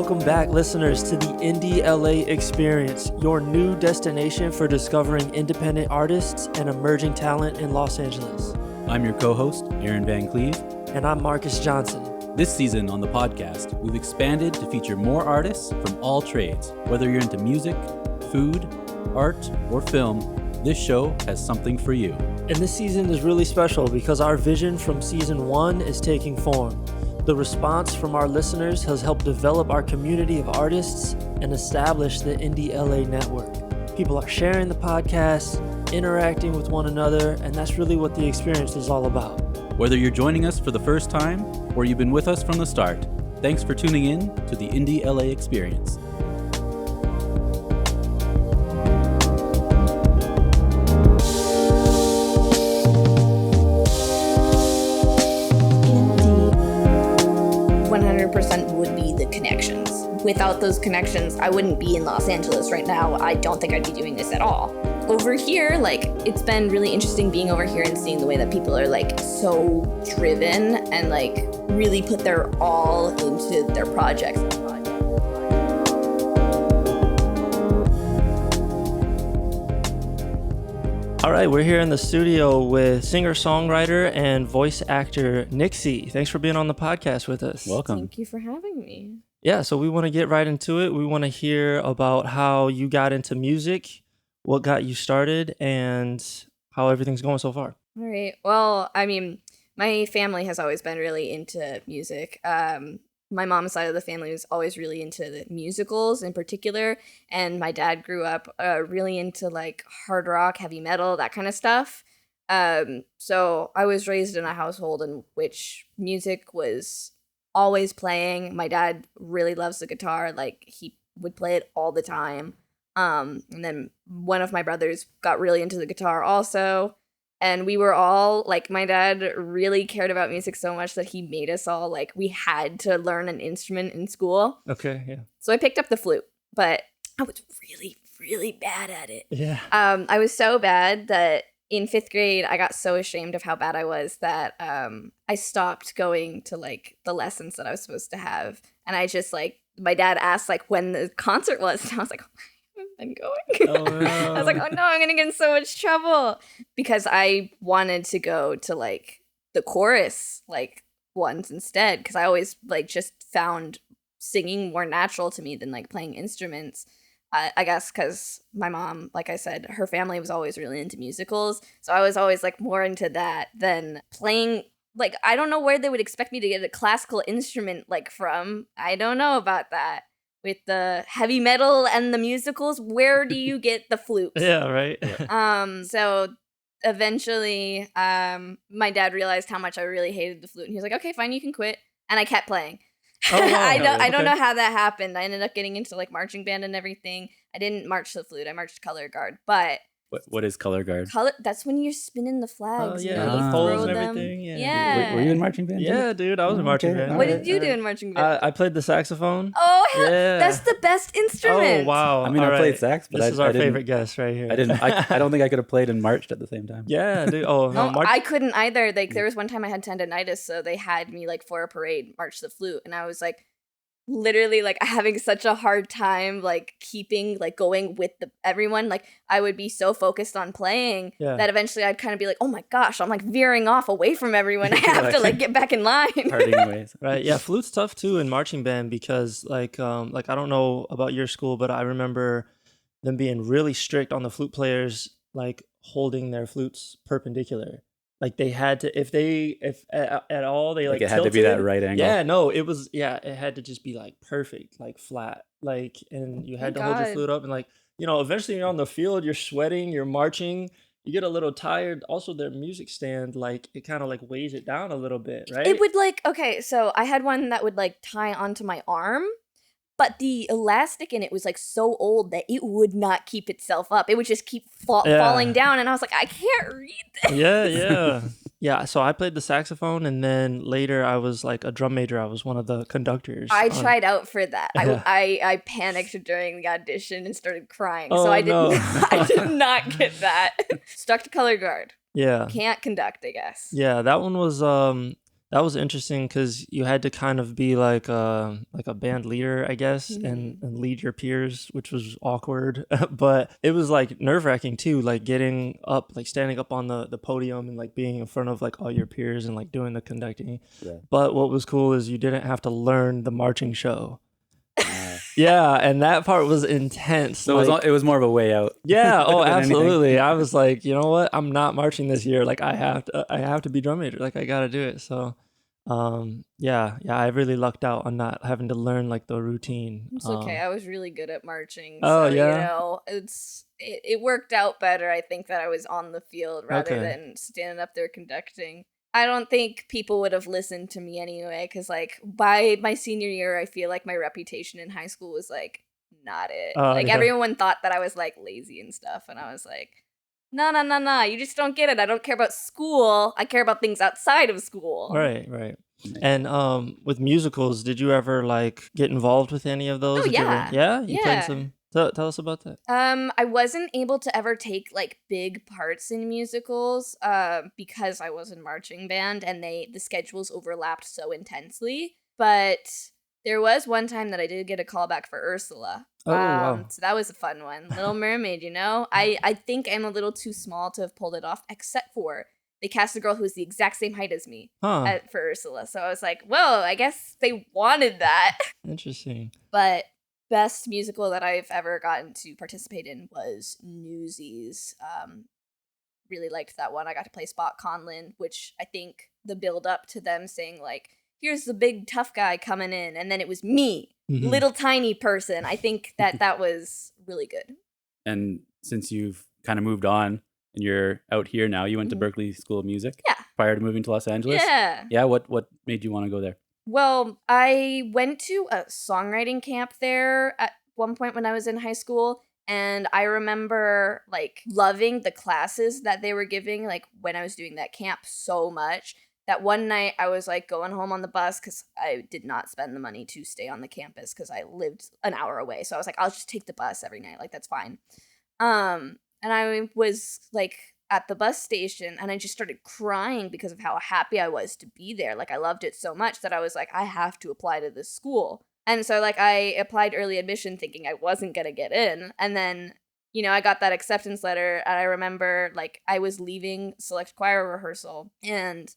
Welcome back, listeners, to the Indie LA Experience, your new destination for discovering independent artists and emerging talent in Los Angeles. I'm your co-host, Aaron Van Cleve. And I'm Marcus Johnson. This season on the podcast, we've expanded to feature more artists from all trades. Whether you're into music, food, art, or film, this show has something for you. And this season is really special because our vision from season 1 is taking form. The response from our listeners has helped develop our community of artists and establish the Indie LA network. People are sharing the podcast, interacting with one another, and that's really what the experience is all about. Whether you're joining us for the first time or you've been with us from the start, thanks for tuning in to the Indie LA Experience. Would be the connections. Without those connections, I wouldn't be in Los Angeles right now. I don't think I'd be doing this at all. Over here, it's been really interesting being over here and seeing the way that people are so driven and really put their all into their projects. All right, we're here in the studio with singer-songwriter and voice actor Nixie. Thanks for being on the podcast with us. Welcome. Thank you for having me. Yeah, so we want to get right into it. We want to hear about how you got into music, what got you started, and how everything's going so far. All right. Well, my family has always been really into music. My mom's side of the family was always really into the musicals in particular, and my dad grew up really into hard rock, heavy metal, that kind of stuff. So I was raised in a household in which music was always playing. My dad really loves the guitar, he would play it all the time. And then one of my brothers got really into the guitar also. And we were all, my dad really cared about music so much that he made us all, we had to learn an instrument in school. Okay, yeah. So I picked up the flute, but I was really, really bad at it. Yeah. I was so bad that in 5th grade, I got so ashamed of how bad I was that I stopped going to, the lessons that I was supposed to have. And I just, my dad asked, when the concert was, and I was like, been going. Oh, no. I was like, oh no, I'm gonna get in so much trouble because I wanted to go to the chorus ones instead because I always just found singing more natural to me than playing instruments. I guess because my mom, like I said, her family was always really into musicals, so I was always more into that than playing. I don't know where they would expect me to get a classical instrument from. I don't know about that. With the heavy metal and the musicals, where do you get the flute? Yeah, right. So eventually, my dad realized how much I really hated the flute, and he was like, "Okay, fine, you can quit." And I kept playing. Oh, wow. I don't know how that happened. I ended up getting into marching band and everything. I didn't march the flute. I marched color guard, but. What is color guard? That's when you're spinning the flags. Oh, yeah, you the throw poles and them. everything. Yeah. Yeah. Were you in marching band? Yeah, dude, I was in marching Okay. band. What did you do in marching band? I played the saxophone. Oh, Yeah. that's the best instrument. Oh, wow. I mean, All I played right. sax, but This is I our didn't- favorite guest right here. I don't think I could have played and marched at the same time. Yeah, dude. Oh, no, No, I couldn't either. There was one time I had tendonitis, so they had me for a parade march the flute, and I was literally having such a hard time keeping going with everyone. I would be so focused on playing that eventually I'd kind of be oh my gosh, I'm veering off away from everyone. I have to get back in line. Parting ways. Right. Yeah, flute's tough too in marching band because I don't know about your school, but I remember them being really strict on the flute players holding their flutes perpendicular. They had to if at all they it had to be that right angle. Yeah, no, it had to just be perfect, flat. And you had to hold your God. flute up and eventually you're on the field, you're sweating, you're marching, you get a little tired. Also their music stand it kind of weighs it down a little bit, right? It would okay, so I had one that would tie onto my arm, but the elastic in it was so old that it would not keep itself up. It would just keep falling down, and I was I can't read this. Yeah. Yeah, so I played the saxophone, and then later I was a drum major. I was one of the conductors. I tried out for that. Yeah. I panicked during the audition and started crying. Oh, So I did no. I did not get that. Stuck to color guard. Yeah. Can't conduct, I guess. Yeah, that one was That was interesting because you had to kind of be like a band leader, I guess, and lead your peers, which was awkward. But it was like nerve-wracking too, like getting up, like standing up on the podium and like being in front of like all your peers and like doing the conducting. Yeah. But what was cool is you didn't have to learn the marching show. Uh, Yeah, and that part was intense. so like, it was more of a way out. yeah, oh, than anything. absolutely. I was like, you know what? I'm not marching this year. Like I have to be drum major. Like I got to do it. So, yeah, I really lucked out on not having to learn like the routine. It's okay. I was really good at marching. Oh, So, yeah? you know, it worked out better, I think, that I was on the field rather Okay. than standing up there conducting. I don't think people would have listened to me anyway, because, like, by my senior year, I feel like my reputation in high school was, like, not it. Oh, Like, yeah. everyone thought that I was, like, lazy and stuff, and I was like, no, you just don't get it. I don't care about school. I care about things outside of school. Right. And with musicals, did you ever like get involved with any of those? Oh, Did you ever- yeah. yeah. You played Yeah. some. Tell us about that. I wasn't able to ever take like big parts in musicals, because I was in marching band and the schedules overlapped so intensely. But there was one time that I did get a call back for Ursula. Oh, wow. So that was a fun one. Little Mermaid, you know? I think I'm a little too small to have pulled it off, except for they cast a girl who was the exact same height as me Huh. for Ursula. So I was like, well, I guess they wanted that. Interesting. But best musical that I've ever gotten to participate in was Newsies. Really liked that one. I got to play Spot Conlon, which I think the build up to them saying like, here's the big tough guy coming in, and then it was me, Mhm. little tiny person. I think that was really good. And since you've kind of moved on and you're out here now, you went to Mhm. Berkeley School of Music Yeah. prior to moving to Los Angeles. Yeah. Yeah. What made you want to go there? Well, I went to a songwriting camp there at one point when I was in high school, and I remember like loving the classes that they were giving like when I was doing that camp so much that one night I was like going home on the bus because I did not spend the money to stay on the campus because I lived an hour away. So I was like, I'll just take the bus every night. Like, that's fine. And I was like at the bus station and I just started crying because of how happy I was to be there. Like, I loved it so much that I was like, I have to apply to this school. And so like I applied early admission thinking I wasn't going to get in. And then, you know, I got that acceptance letter and I remember like I was leaving select choir rehearsal and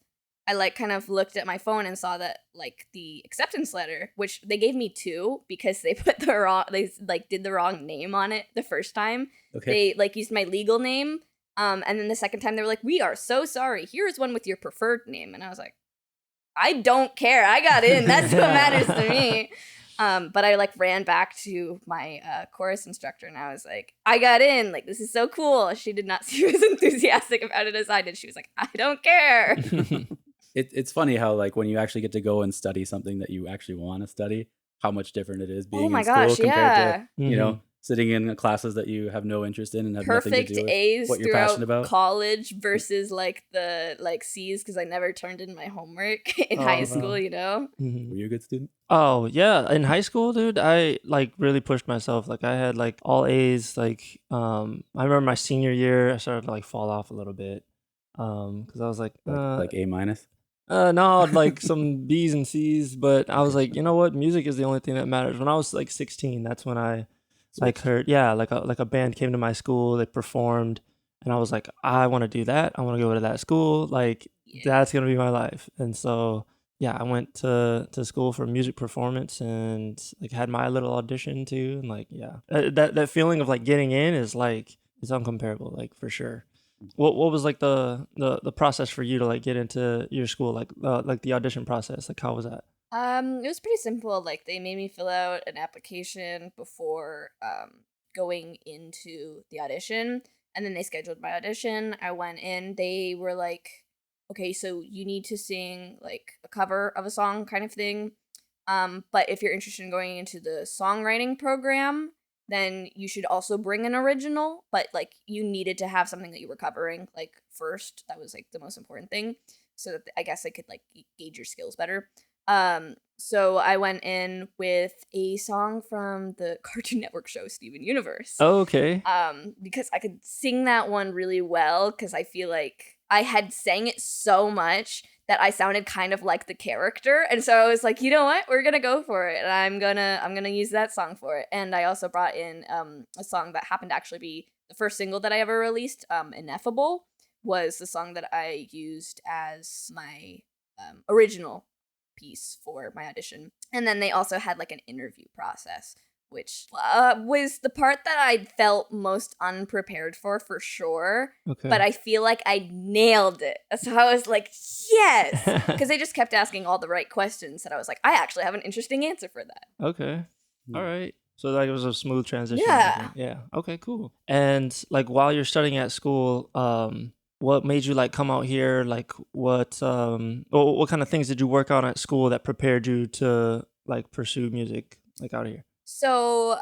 I like kind of looked at my phone and saw that like the acceptance letter, which they gave me 2 because they put they like did the wrong name on it the first time. Okay. They like used my legal name. And then the second time they were like, we are so sorry. Here's one with your preferred name. And I was like, I don't care. I got in. That's what matters to me. But I like ran back to my chorus instructor and I was like, I got in. Like, this is so cool. She did not seem as enthusiastic about it as I did. She was like, I don't care. It's funny how like when you actually get to go and study something that you actually want to study, how much different it is being Oh my in school gosh, compared yeah. to you know sitting in classes that you have no interest in and have nothing Perfect to do with A's what you're passionate throughout about. college versus like the like C's because I never turned in my homework in Oh, high wow. school, you know? Mhm. Were you a good student? Oh yeah, in high school, dude, I like really pushed myself. Like I had like all A's. Like I remember my senior year, I started to like fall off a little bit. Because I was like, Like A minus? no, like some B's and C's. But I was like, you know what, music is the only thing that matters. When I was like 16, that's when I like heard, yeah, like a band came to my school, they performed, and I was like, I want to do that. I want to go to that school. Like Yeah. that's gonna be my life. And so yeah, I went to school for music performance and like had my little audition too. And like yeah, that feeling of like getting in is like it's uncomparable, like for sure. What was like the process for you to like get into your school, like the audition process? Like how was that? It was pretty simple. Like they made me fill out an application before going into the audition, and then they scheduled my audition. I went in. They were like, "Okay, so you need to sing like a cover of a song, kind of thing. But if you're interested in going into the songwriting program, then you should also bring an original. But like you needed to have something that you were covering like first. That was like the most important thing, so that I guess I could like gauge your skills better." So I went in with a song from the Cartoon Network show Steven Universe. Okay. Because I could sing that one really well because I feel like I had sang it so much that I sounded kind of like the character. And so I was like, you know what? We're gonna go for it. And I'm gonna use that song for it. And I also brought in a song that happened to actually be the first single that I ever released, Ineffable, was the song that I used as my original piece for my audition. And then they also had like an interview process, which was the part that I felt most unprepared for sure. Okay. But I feel like I nailed it. So I was like, yes! Because they just kept asking all the right questions that I was like, I actually have an interesting answer for that. Okay. All right. So like it was a smooth transition. Yeah. Yeah. Okay, cool. And like while you're studying at school, what made you like come out here? Like what kind of things did you work on at school that prepared you to like pursue music like out here? So,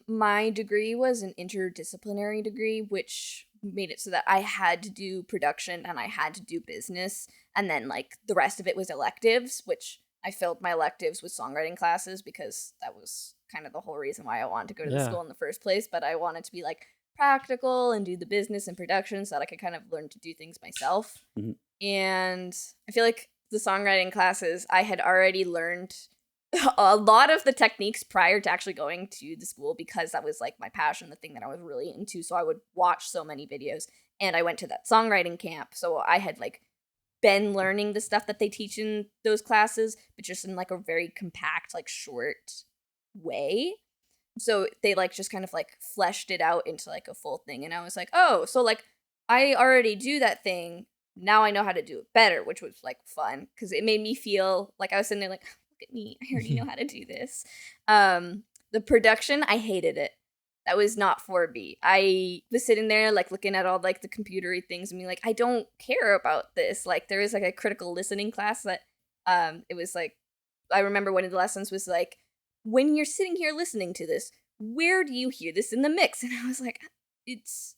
my degree was an interdisciplinary degree, which made it so that I had to do production and I had to do business. And then, like, the rest of it was electives, which I filled my electives with songwriting classes because that was kind of the whole reason why I wanted to go to the school in the first place. But I wanted to be, like, practical and do the business and production so that I could kind of learn to do things myself. Mhm. And I feel like the songwriting classes, I had already learned a lot of the techniques prior to actually going to the school because that was like my passion, the thing that I was really into. So I would watch so many videos, and I went to that songwriting camp. So I had like been learning the stuff that they teach in those classes, but just in like a very compact, like short way. So they like just kind of like fleshed it out into like a full thing. And I was like, oh, so like I already do that thing. Now I know how to do it better, which was like fun because it made me feel like I was sitting there like, at me, I already know how to do this. The production, I hated it. That was not for me. I was sitting there like looking at all like the computery things and being like, I don't care about this. Like there was like a critical listening class that it was like, I remember one of the lessons was like, when you're sitting here listening to this, where do you hear this in the mix? And I was like, it's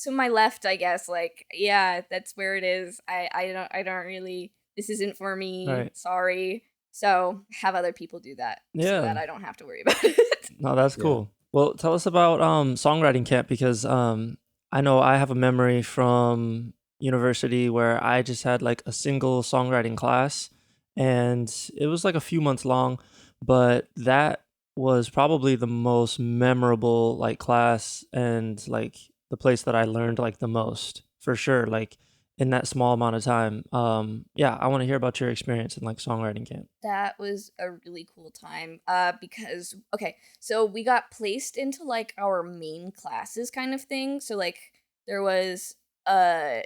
to my left, I guess. Like, yeah, that's where it is. I don't really, this isn't for me. Right. Sorry. So have other people do that so that I don't have to worry about it. No, that's cool. Well, tell us about songwriting camp because I know I have a memory from university where I just had like a single songwriting class and it was like a few months long, but that was probably the most memorable like class and like the place that I learned like the most for sure. Like in that small amount of time. Yeah, I want to hear about your experience in like songwriting camp. That was a really cool time because, okay, so we got placed into like our main classes kind of thing. So like there was a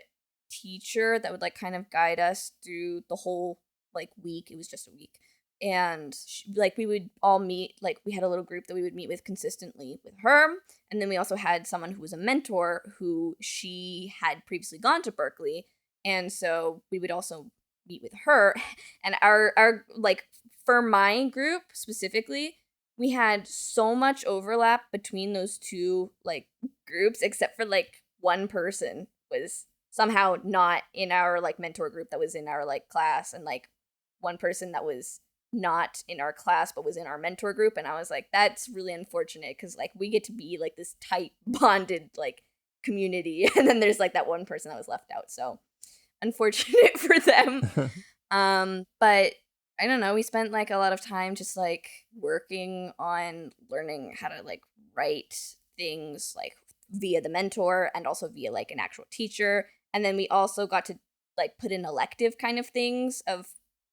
teacher that would like kind of guide us through the whole like week. It was just a week. And like we would all meet, like we had a little group that we would meet with consistently with her. And then we also had someone who was a mentor who she had previously gone to Berklee. And so we would also meet with her. And our like for my group specifically, we had so much overlap between those two like groups, except for like one person was somehow not in our like mentor group that was in our like class, and like one person that was not in our class but was in our mentor group. And I was like, that's really unfortunate because like we get to be like this tight bonded like community, and then there's like that one person that was left out. So unfortunate for them. But I don't know, we spent like a lot of time just like working on learning how to like write things like via the mentor and also via like an actual teacher. And then we also got to like put in elective kind of things of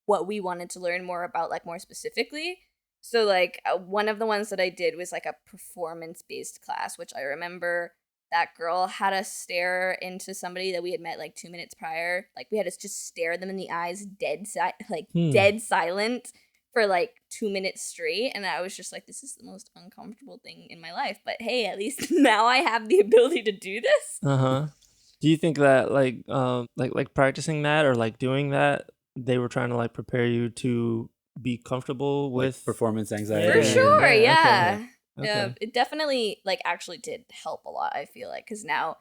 what we wanted to learn more about, like more specifically. So like one of the ones that I did was like a performance-based class, which I remember that girl had us stare into somebody that we had met like 2 minutes prior. Like we had to just stare them in the eyes, dead silent for like 2 minutes straight. And I was just like, this is the most uncomfortable thing in my life. But hey, at least now I have the ability to do this. Do you think that like practicing that or like doing that, they were trying to like prepare you to be comfortable with like performance anxiety? For sure, yeah. Okay. It definitely like actually did help a lot, I feel like, because now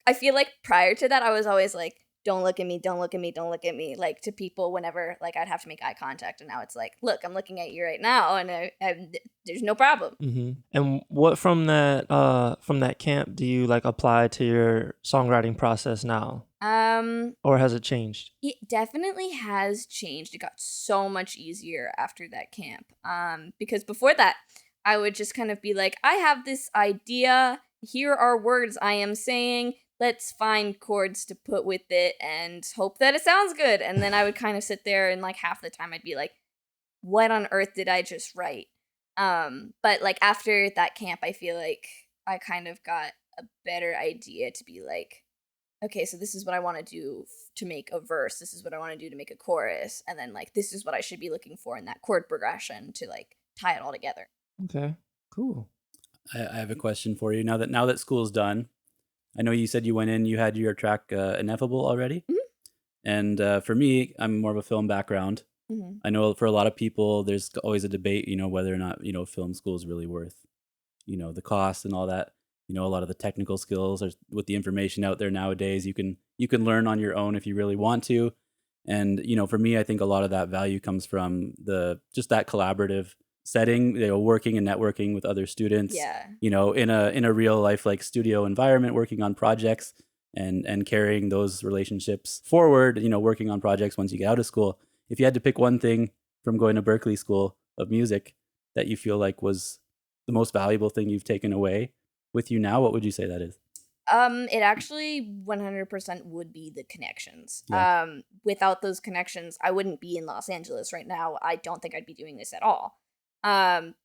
I feel like prior to that I was always like, don't look at me, don't look at me, don't look at me, like to people whenever like I'd have to make eye contact. And now it's like, look, I'm looking at you right now, and there's no problem. Mm-hmm. And what from that camp do you like apply to your songwriting process now? Or has it changed? It definitely has changed. It got so much easier after that camp. Because before that, I would just kind of be like, I have this idea. Here are words I am saying. Let's find chords to put with it and hope that it sounds good. And then I would kind of sit there and like half the time I'd be like, what on earth did I just write? But like after that camp, I feel like I kind of got a better idea to be like, okay, so this is what I want to do to make a verse. This is what I want to do to make a chorus. And then like, this is what I should be looking for in that chord progression to like tie it all together. Okay, cool. I have a question for you. Now that school's done, I know you said you went in, you had your track Ineffable already. Mhm. And for me, I'm more of a film background. Mm-hmm. I know for a lot of people, there's always a debate, whether or not, film school is really worth, the cost and all that. A lot of the technical skills or with the information out there nowadays, you can learn on your own if you really want to. And, for me, I think a lot of that value comes from just that collaborative setting, working and networking with other students, Yeah. In a real life, like studio environment, working on projects and carrying those relationships forward, working on projects once you get out of school. If you had to pick one thing from going to Berklee School of Music that you feel like was the most valuable thing you've taken away with you now, what would you say that is? It actually 100% would be the connections. Yeah. Without those connections, I wouldn't be in Los Angeles right now. I don't think I'd be doing this at all.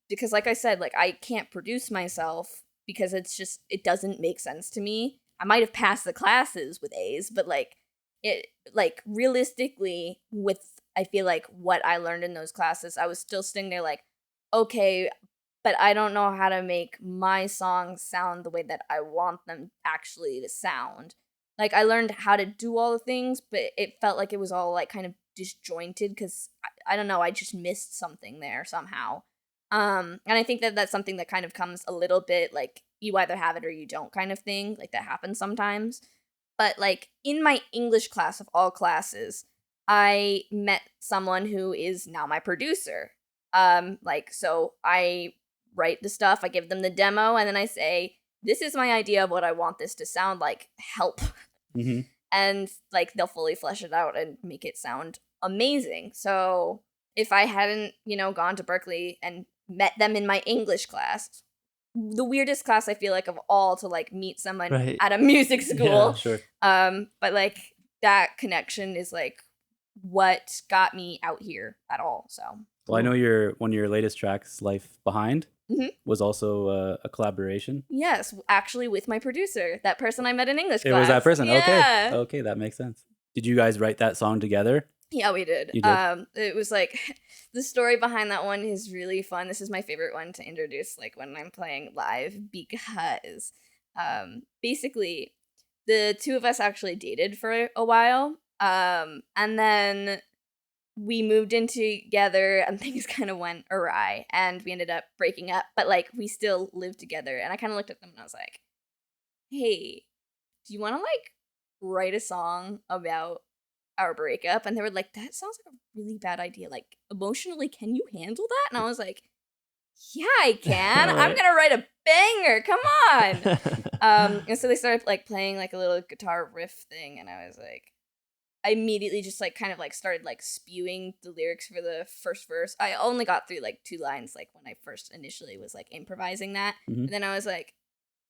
Because like I said, like I can't produce myself because it doesn't make sense to me. I might have passed the classes with A's, but realistically I feel like what I learned in those classes, I was still sitting there like, okay, but I don't know how to make my songs sound the way that I want them actually to sound. Like I learned how to do all the things, but it felt like it was all like kind of disjointed because I don't know, I just missed something there somehow. And I think that that's something that kind of comes a little bit like you either have it or you don't kind of thing. Like that happens sometimes. But like in my English class of all classes, I met someone who is now my producer. So I write the stuff, I give them the demo, and then I say, this is my idea of what I want this to sound like. Help. Mm-hmm. And like they'll fully flesh it out and make it sound amazing. So if I hadn't, gone to Berklee and met them in my English class, the weirdest class I feel like of all to like meet someone Right. at a music school. Yeah, sure. But like that connection is like what got me out here at all. So Well, I know one of your latest tracks, Life Behind, Mhm. was also a collaboration. yes, actually with my producer, that person I met in English It class. was that person. Yeah. Okay, that makes sense. Did you guys write that song together? Yeah, we did. You did? It was like the story behind that one is really fun. This is my favorite one to introduce like when I'm playing live because basically the two of us actually dated for a while. And then we moved in together and things kind of went awry and we ended up breaking up, but like we still lived together. And I kind of looked at them and I was like, hey, do you want to like write a song about our breakup? And they were like, that sounds like a really bad idea. Like emotionally, can you handle that? And I was like, yeah, I can. I'm Right. gonna write a banger. Come on. And so they started like playing like a little guitar riff thing, and I was like, I immediately just like kind of like started like spewing the lyrics for the first verse. I only got through like 2 lines like when I first initially was like improvising that. Mhm. And then I was like,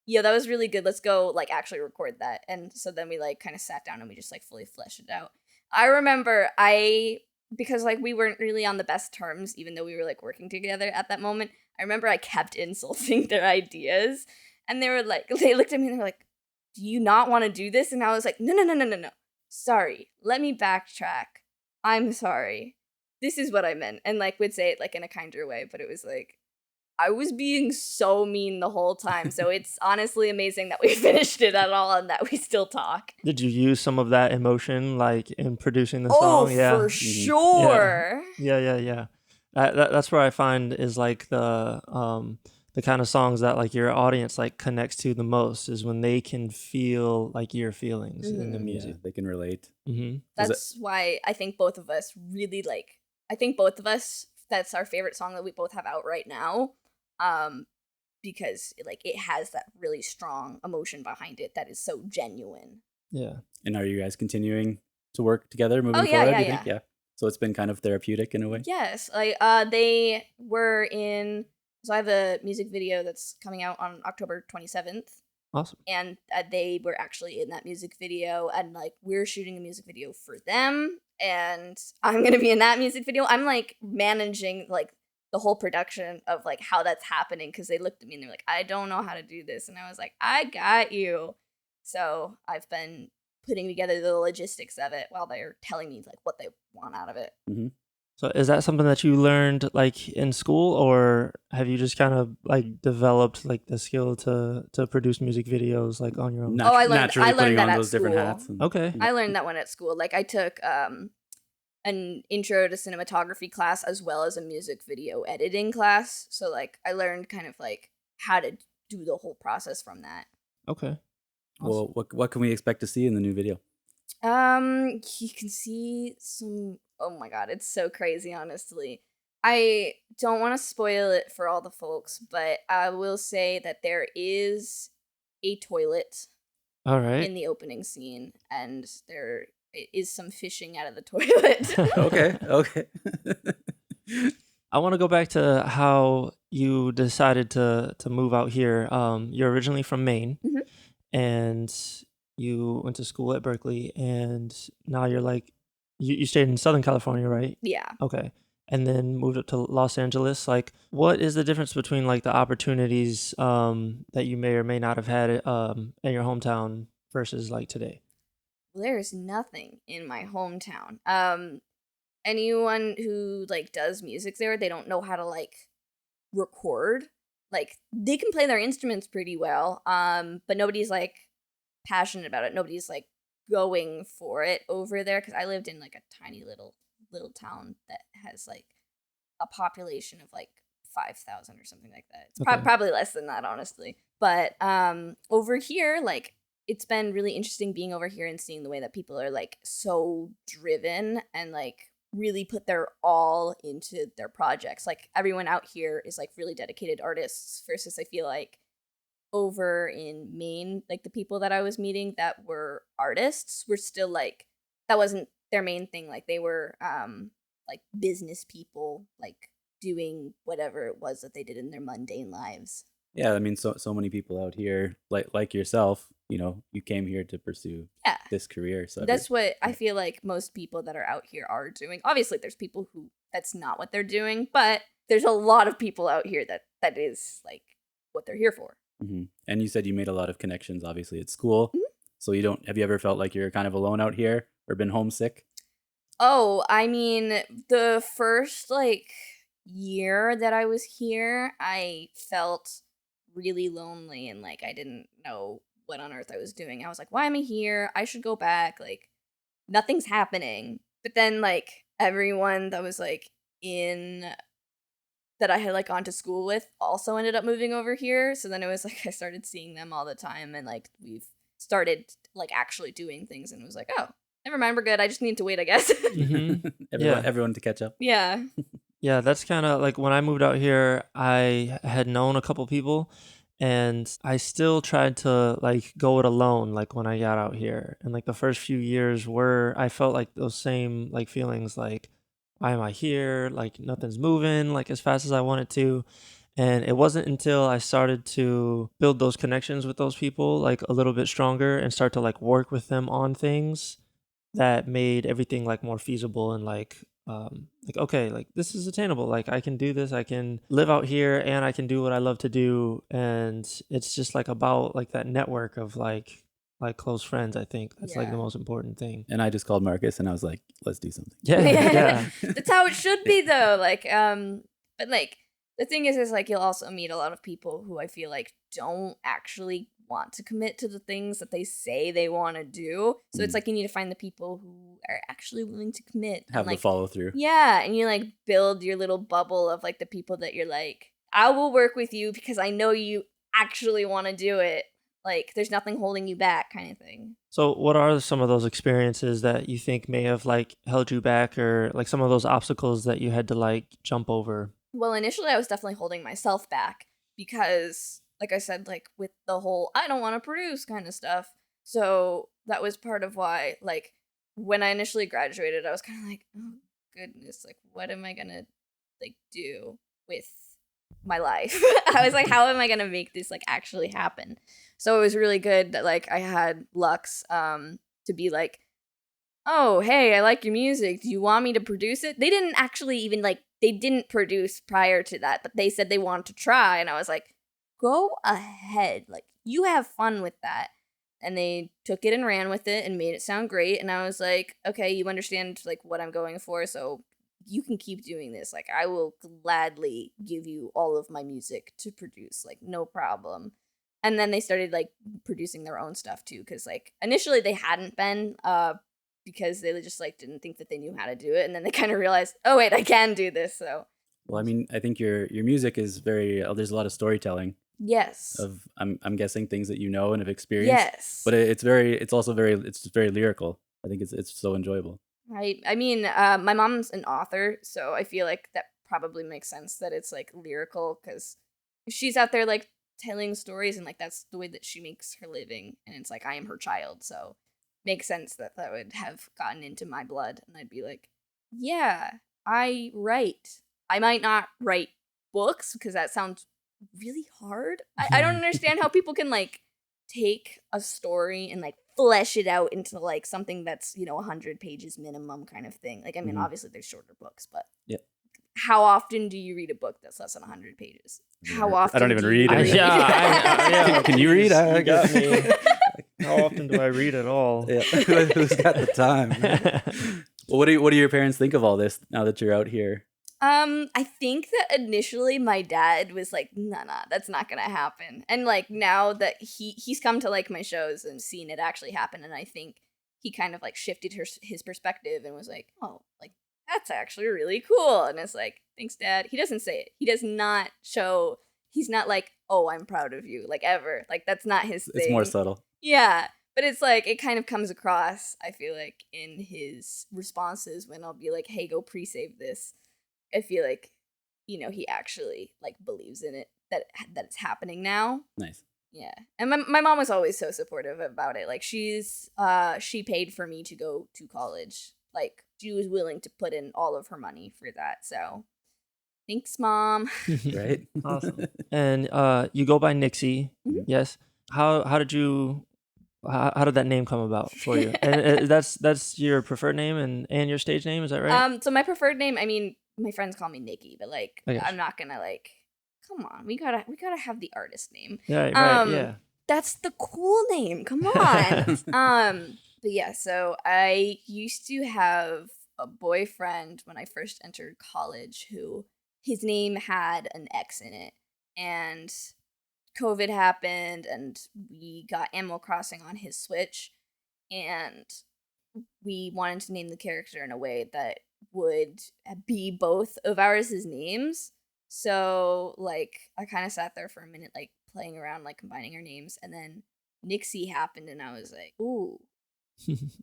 yeah, that was really good. Let's go like actually record that. And so then we like kind of sat down and we just like fully fleshed it out. I remember because like we weren't really on the best terms, even though we were like working together at that moment. I remember I kept insulting their ideas, and they looked at me and they were like, do you not want to do this? And I was like, no. Sorry, let me backtrack. I'm sorry. This is what I meant. And like would say it like in a kinder way, but it was like, I was being so mean the whole time. So it's honestly amazing that we finished it at all and that we still talk. Did you use some of that emotion like in producing the Oh, song? Yeah. for sure. Yeah. That's where I find is like the the kind of songs that like your audience like connects to the most is when they can feel like your feelings in the Mhm. music. Yeah, they can relate. Mm-hmm. That's why I think both of us really like. I think both of us. That's our favorite song that we both have out right now, because like it has that really strong emotion behind it that is so genuine. Yeah. And are you guys continuing to work together moving Oh, yeah, forward? yeah, Do you think? yeah. Yeah. So it's been kind of therapeutic in a way. Yes, like they were in. So I have a music video that's coming out on October 27th. Awesome. And they were actually in that music video, and like we're shooting a music video for them, and I'm gonna be in that music video. I'm like managing like the whole production of like how that's happening, because they looked at me and they're like, I don't know how to do this, and I was like, I got you. So I've been putting together the logistics of it while they're telling me like what they want out of it. So is that something that you learned like in school, or have you just kind of like developed like the skill to produce music videos like on your own? Nat- Oh, I learned- naturally I learned putting that on at those different school. hats. Okay. I learned that one at school. Like I took an intro to cinematography class as well as a music video editing class. So like I learned kind of like how to do the whole process from that. Okay. Well, what can we expect to see in the new video? You can see some. Oh my god, it's so crazy. Honestly, I don't want to spoil it for all the folks, but I will say that there is a toilet All right. in the opening scene, and there is some fishing out of the toilet. Okay. Okay. I want to go back to how you decided to move out here. You're originally from Maine, Mhm. and you went to school at Berkeley, and now you're like, you stayed in Southern California, right? Yeah. Okay. And then moved up to Los Angeles. Like, what is the difference between like the opportunities that you may or may not have had in your hometown versus like today? There's nothing in my hometown. Anyone who like does music there, they don't know how to like record. Like they can play their instruments pretty well, but nobody's like passionate about it. Nobody's like going for it over there, because I lived in like a tiny little town that has like a population of like 5,000 or something like that. It's Okay. probably less than that, honestly. But over here, like it's been really interesting being over here and seeing the way that people are like so driven and like really put their all into their projects. Like everyone out here is like really dedicated artists versus I feel like over in Maine, like the people that I was meeting that were artists were still like that wasn't their main thing. Like they were like business people, like doing whatever it was that they did in their mundane lives. Yeah, I mean, so many people out here, like yourself, you came here to pursue Yeah. this career. So That's what I feel like most people that are out here are doing. Obviously, there's people who that's not what they're doing, but there's a lot of people out here that is like what they're here for. And you said you made a lot of connections, obviously, at school. Mhm. So have you ever felt like you're kind of alone out here or been homesick? Oh, I mean, the first like year that I was here, I felt really lonely and like I didn't know what on earth I was doing. I was like, why am I here? I should go back. Like, nothing's happening. But then, like, everyone that was like in that I had like gone to school with also ended up moving over here. So then it was like I started seeing them all the time, and like we've started like actually doing things, and it was like, oh, never mind, we're good. I just need to wait, I guess. Mhm. Everyone to catch up. Yeah. Yeah, that's kind of like when I moved out here, I had known a couple people, and I still tried to like go it alone like when I got out here. And like the first few years were I felt like those same like feelings like why am I here? Like nothing's moving like as fast as I wanted to. And it wasn't until I started to build those connections with those people like a little bit stronger and start to like work with them on things that made everything like more feasible and like okay, like this is attainable, like I can do this, I can live out here and I can do what I love to do. And it's just like about like that network of like close friends. I think that's like the Yeah. most important thing. And I just called Marcus and I was like, let's do something. Yeah. Yeah. That's how it should be though. Like, but like the thing is like you'll also meet a lot of people who I feel like don't actually want to commit to the things that they say they want to do. So it's Mm. like you need to find the people who are actually willing to commit. Have and, the like, follow through. yeah, and you like build your little bubble of like the people that you're like I will work with you because I know you actually want to do it. Like, there's nothing holding you back, kind of thing. So, what are some of those experiences that you think may have like held you back, or like some of those obstacles that you had to like jump over? Well, initially I was definitely holding myself back because, like I said, like with the whole I don't want to produce kind of stuff. So that was part of why, like, when I initially graduated, I was kind of like, oh goodness, like, what am I gonna like do with my life? I was like, how am I gonna make this like actually happen? So it was really good that like I had Lux to be like, oh, hey, I like your music. Do you want me to produce it? They didn't actually even like, they didn't produce prior to that, but they said they wanted to try. And I was like, go ahead. Like, you have fun with that. And they took it and ran with it and made it sound great. And I was like, okay, you understand like what I'm going for. So you can keep doing this. Like, I will gladly give you all of my music to produce. Like, no problem. And then they started like producing their own stuff too. Cause like initially they hadn't been, because they just like didn't think that they knew how to do it, and then they kind of realized, oh wait, I can do this. So Well, I mean, I think your music is very. There's a lot of storytelling yes, of I'm guessing things that you know and have experienced. yes, But it's very. It's also very. It's very lyrical. I think it's so enjoyable. right. I mean, my mom's an author, so I feel like that probably makes sense that it's like lyrical because she's out there like telling stories, and like that's the way that she makes her living, and it's like I am her child, so makes sense that that would have gotten into my blood, and I'd be like, yeah, I write. I might not write books because that sounds really hard. I don't understand how people can like take a story and like flesh it out into like something that's 100 pages minimum kind of thing. Like, I mean, Mhm. obviously there's shorter books, but Yep. how often do you read a book that's less than 100 pages? How often? I don't even do you read it. Yeah. Can you read? You got me. How often do I read at all? Yeah. Who's got the time? Well, what do your parents think of all this now that you're out here? I think that initially my dad was like, nah, that's not gonna happen. And like now that he's come to like my shows and seen it actually happen, and I think he kind of like shifted his perspective and was like, oh, like that's actually really cool. And it's like, thanks, Dad. He doesn't say it. He does not show. He's not like, oh, I'm proud of you, like ever. Like that's not his thing. It's more subtle. Yeah. But it's like, it kind of comes across, I feel like, in his responses when I'll be like, hey, go pre-save this. I feel like, he actually, like, believes in it, that it's happening now. Nice. Yeah. And my mom was always so supportive about it. Like, she paid for me to go to college. Like, she was willing to put in all of her money for that. So, thanks, Mom. Right. Awesome. And you go by Nixie, Mhm. yes. How did you? How did that name come about for you? And that's your preferred name and your stage name, is that right? So my preferred name, I mean, my friends call me Nikki, but like, I guess. I'm not gonna like, come on, we gotta have the artist name. Yeah, right. Yeah. That's the cool name. Come on. But yeah, so I used to have a boyfriend when I first entered college who his name had an X in it, and COVID happened, and we got Animal Crossing on his Switch, and we wanted to name the character in a way that would be both of ours' names. So, like, I kind of sat there for a minute, like, playing around, like, combining our names, and then Nixie happened, and I was like, ooh,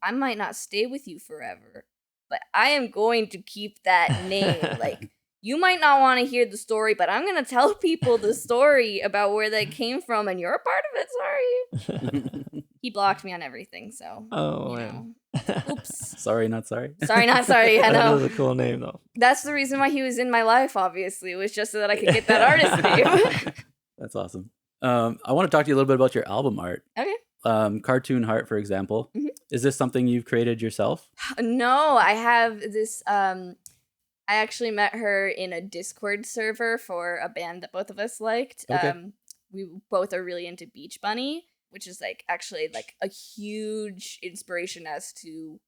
I might not stay with you forever, but I am going to keep that name. Like, you might not want to hear the story, but I'm going to tell people the story about where that came from, and you're a part of it, sorry. He blocked me on everything, so, Oh, you man. know. Oops. Sorry, not sorry. Sorry, not sorry. I That know. is a cool name, though. That's the reason why he was in my life, obviously. It was just so that I could get that artist name. That's awesome. I want to talk to you a little bit about your album art. Okay. Cartoon Heart, for example. Mhm. Is this something you've created yourself? No, I have this. I actually met her in a Discord server for a band that both of us liked. Okay. We both are really into Beach Bunny, which is like actually like a huge inspiration as to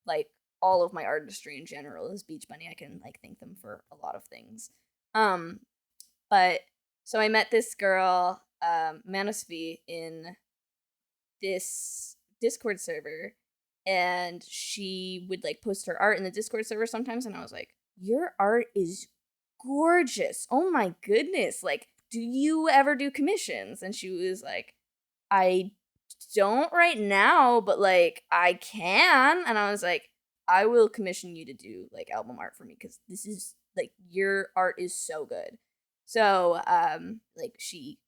like all of my artistry in general is Beach Bunny. I can like thank them for a lot of things. But so I met this girl, Manosvi, in this Discord server, and she would like post her art in the Discord server sometimes, and I was like, your art is gorgeous. Oh my goodness. Like, do you ever do commissions? And she was like, I don't right now, but like I can. And I was like, I will commission you to do like album art for me because this is like your art is so good. So like she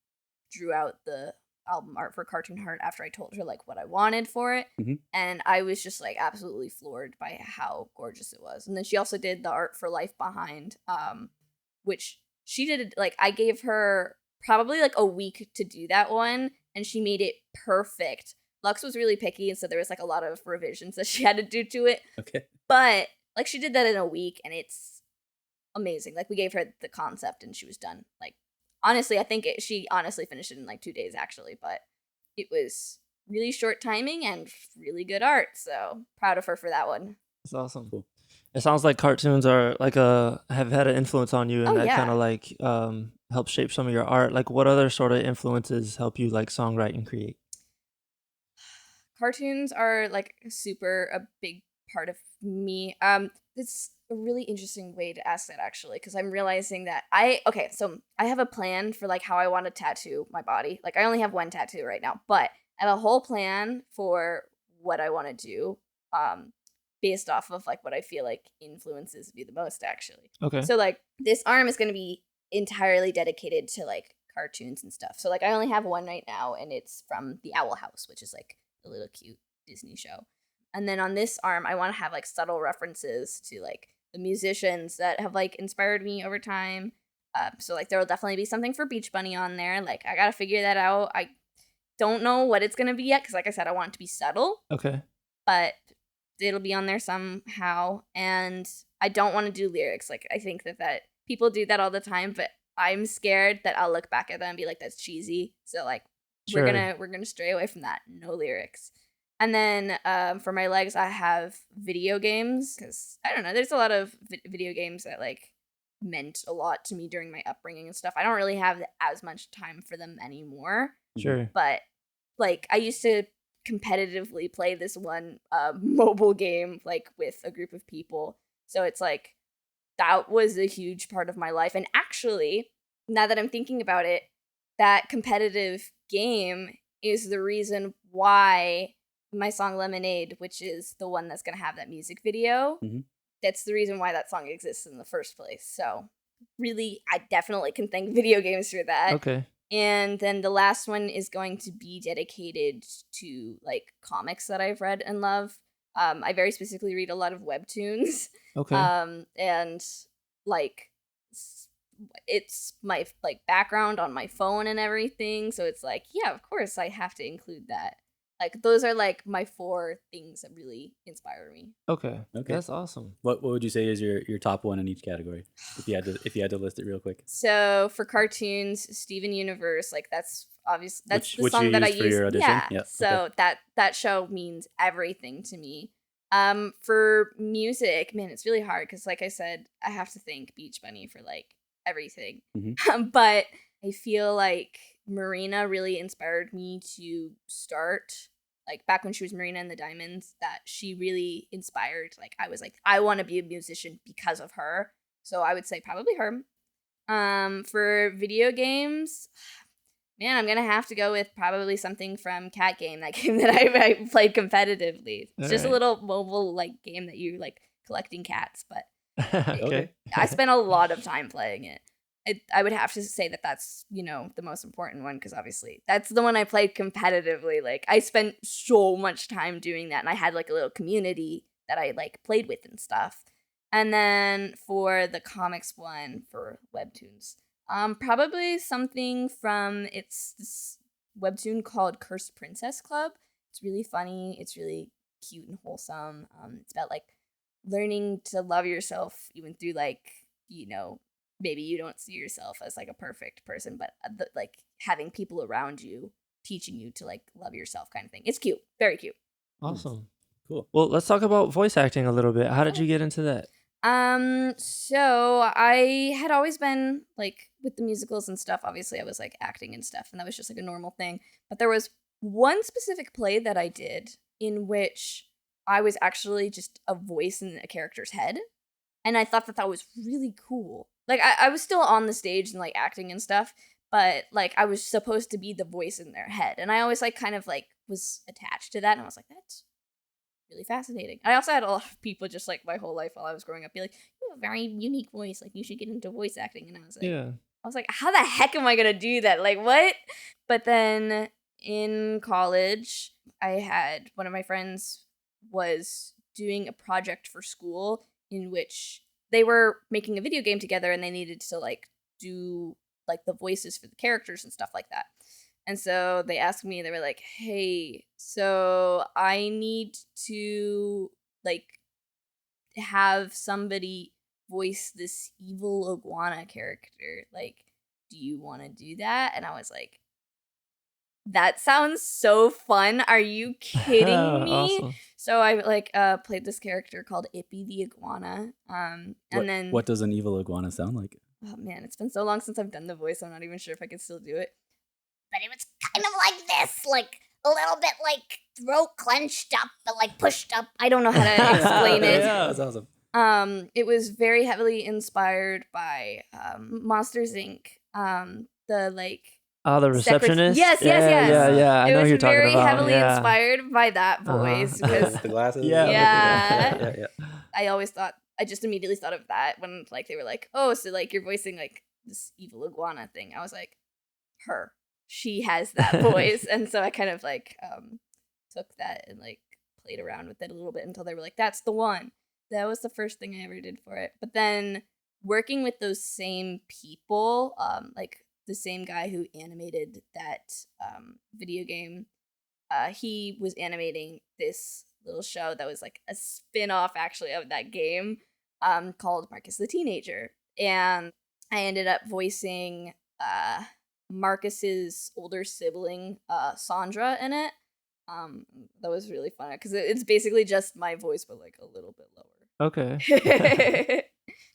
drew out the album art for Cartoon Heart after I told her like what I wanted for it. Mhm. And I was just like absolutely floored by how gorgeous it was. And then she also did the art for Life Behind, which she did like I gave her probably like a week to do that one and she made it perfect. Lux was really picky and so there was like a lot of revisions that she had to do to it. Okay. But like she did that in a week and it's amazing. Like we gave her the concept and she was done. Like honestly, I think she honestly finished it in like 2 days actually, but it was really short timing and really good art. So proud of her for that one. That's awesome. Cool. It sounds like cartoons are like have had an influence on you, and Oh, that yeah. kind of like help shape some of your art. Like, what other sort of influences help you like songwrite and create? Cartoons are like a big part of me. It's a really interesting way to ask that actually, because I'm realizing that so I have a plan for like how I want to tattoo my body. Like I only have one tattoo right now, but I have a whole plan for what I want to do. Based off of like what I feel like influences me the most actually. Okay. So like this arm is going to be entirely dedicated to like cartoons and stuff. So like I only have one right now and it's from The Owl House, which is like a little cute Disney show. And then on this arm I want to have like subtle references to like the musicians that have like inspired me over time. So like there will definitely be something for Beach Bunny on there. Like I got to figure that out. I don't know what it's going to be yet cuz like I said I want it to be subtle, Okay. but it'll be on there somehow. And I don't want to do lyrics. Like I think that people do that all the time, but I'm scared that I'll look back at them and be like, that's cheesy. So like Sure. we're gonna stray away from that. No lyrics. And then for my legs, I have video games because I don't know. There's a lot of video games that like meant a lot to me during my upbringing and stuff. I don't really have as much time for them anymore. Sure. But like I used to competitively play this one mobile game like with a group of people. So it's like that was a huge part of my life. And actually, now that I'm thinking about it, that competitive game is the reason why my song Lemonade, which is the one that's going to have that music video, that's the reason why that song exists in the first place. So really, I definitely can thank video games for that. Okay. And then the last one is going to be dedicated to like comics that I've read and love. I very specifically read a lot of webtoons. Okay. And like it's my like background on my phone and everything. So it's like, yeah, of course I have to include that. Like those are like my 4 things that really inspire me. Okay. Okay. That's awesome. What would you say is your top one in each category? If you had to list it real quick. So for cartoons, Steven Universe, like that's obvious. That's the Which song you that I used for use. your audition? Yeah. Yeah, So that show means everything to me. For music, man, it's really hard because, like I said, I have to thank Beach Bunny for like everything. But I feel like Marina really inspired me to start. Like back when she was Marina and the Diamonds, that she really inspired. Like I was like, I want to be a musician because of her. So I would say probably her. For video games, man, I'm gonna have to go with probably something from Cat Game, that game that I played competitively. It's just a little mobile like game that you like collecting cats, but Okay. I spent a lot of time playing it. I would have to say that that's, you know, the most important one because obviously that's the one I played competitively. Like I spent so much time doing that and I had like a little community that I like played with and stuff. And then for the comics one for webtoons, probably something from this webtoon called Cursed Princess Club. It's really funny. It's really cute and wholesome. It's about like learning to love yourself even through like, you know, maybe you don't see yourself as like a perfect person, but like having people around you teaching you to like love yourself kind of thing. It's cute. Very cute. Awesome. Cool. Well, let's talk about voice acting a little bit. How did you get into that? So I had always been like with the musicals and stuff, obviously I was like acting and stuff, and that was just like a normal thing. But there was one specific play that I did in which I was actually just a voice in a character's head. And I thought that was really cool. like I was still on the stage and like acting and stuff, but like I was supposed to be the voice in their head, and I always like kind of like was attached to that, and I was like, that's really fascinating. I also had a lot of people just like my whole life while I was growing up be like, you have a very unique voice, like you should get into voice acting, and I was like, how the heck am I gonna do that? Like what? But then in college, I had one of my friends was doing a project for school in which they were making a video game together, and they needed to like do like the voices for the characters and stuff like that. And so they asked me, they were like, hey, so I need to like have somebody voice this evil iguana character. Like, do you want to do that? And I was like, that sounds so fun. Are you kidding me? Awesome. So I like played this character called Ippy the iguana. Then what does an evil iguana sound like? oh man, it's been so long since I've done the voice. I'm not even sure if I can still do it. But it was kind of like this, like a little bit like throat clenched up, but like pushed up. I don't know how to explain it. Yeah. That's awesome. It was very heavily inspired by Monsters Inc. The like Oh, the receptionist? Yes. Yeah. I know who you're talking very about. heavily Yeah. inspired by that voice because the glasses. Yeah. Yeah. yeah. I just immediately thought of that when like they were like, oh, so like you're voicing like this evil iguana thing. I was like, her. She has that voice. And so I kind of like took that and like played around with it a little bit until they were like, that's the one. That was the first thing I ever did for it. But then working with those same people, like the same guy who animated that video game, he was animating this little show that was like a spin-off actually of that game called Marcus the Teenager. And I ended up voicing Marcus's older sibling, Sandra, in it. That was really fun because it's basically just my voice but like a little bit lower. Okay.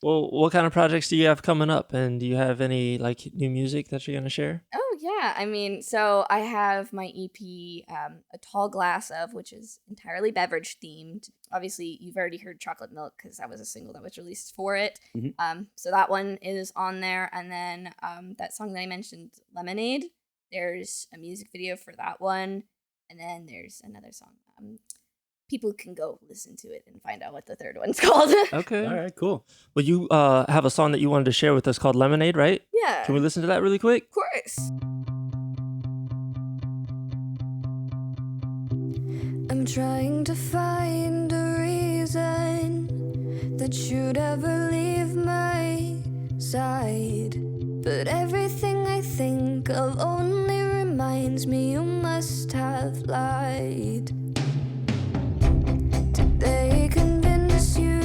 Well, what kind of projects do you have coming up, and do you have any like new music that you're gonna share? Oh yeah, I mean, so I have my EP, A Tall Glass Of, which is entirely beverage themed. Obviously, you've already heard Chocolate Milk because that was a single that was released for it. Mhm. So that one is on there, and then that song that I mentioned, Lemonade. There's a music video for that one, and then there's another song. People can go listen to it and find out what the third one's called. Okay. All right, cool. Well, you have a song that you wanted to share with us called Lemonade, right? Yeah. Can we listen to that really quick? Of course. I'm trying to find a reason that you'd ever leave my side. But everything I think of only reminds me you must have lied. Did they convince you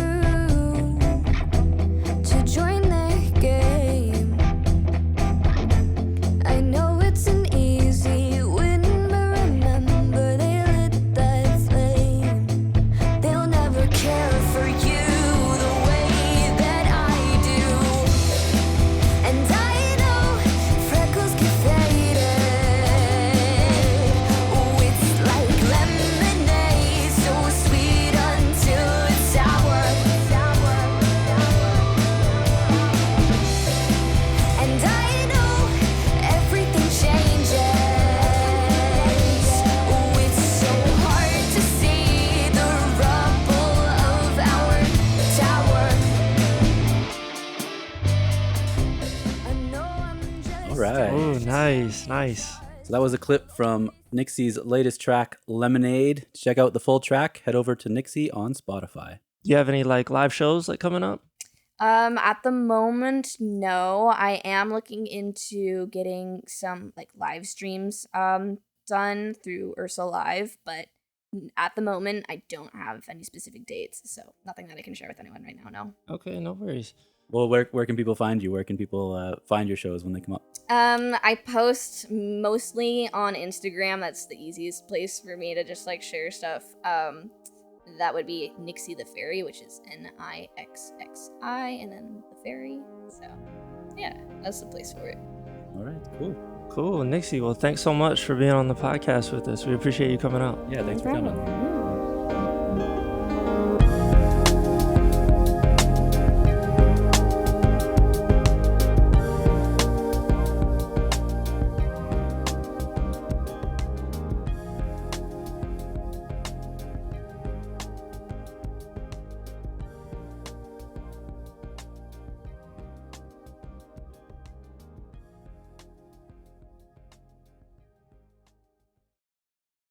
to join their game? I know it's an easy win, but remember they lit that flame. They'll never care for you the way that I do. And I know freckles get faded. Oh, it's like lemonade, so sweet until it's sour. And I know everything changes. Oh, it's so hard to see the rubble of our tower. I know I'm just All right. Oh, nice. So that was a clip from Nixie's latest track, Lemonade. To check out the full track, head over to Nixie on Spotify. Do you have any like live shows like coming up? At the moment, no. I am looking into getting some like live streams done through Ursa Live, but at the moment I don't have any specific dates, so nothing that I can share with anyone right now, no. Okay, no worries. Well, where can people find you? Where can people find your shows when they come up? I post mostly on Instagram. That's the easiest place for me to just like share stuff. That would be Nixie the Fairy, which is Nixxi and then the Fairy. So yeah, that's the place for it. All right, cool. Cool, Nixie. Well, thanks so much for being on the podcast with us. We appreciate you coming out. Yeah, thanks for coming. Mm.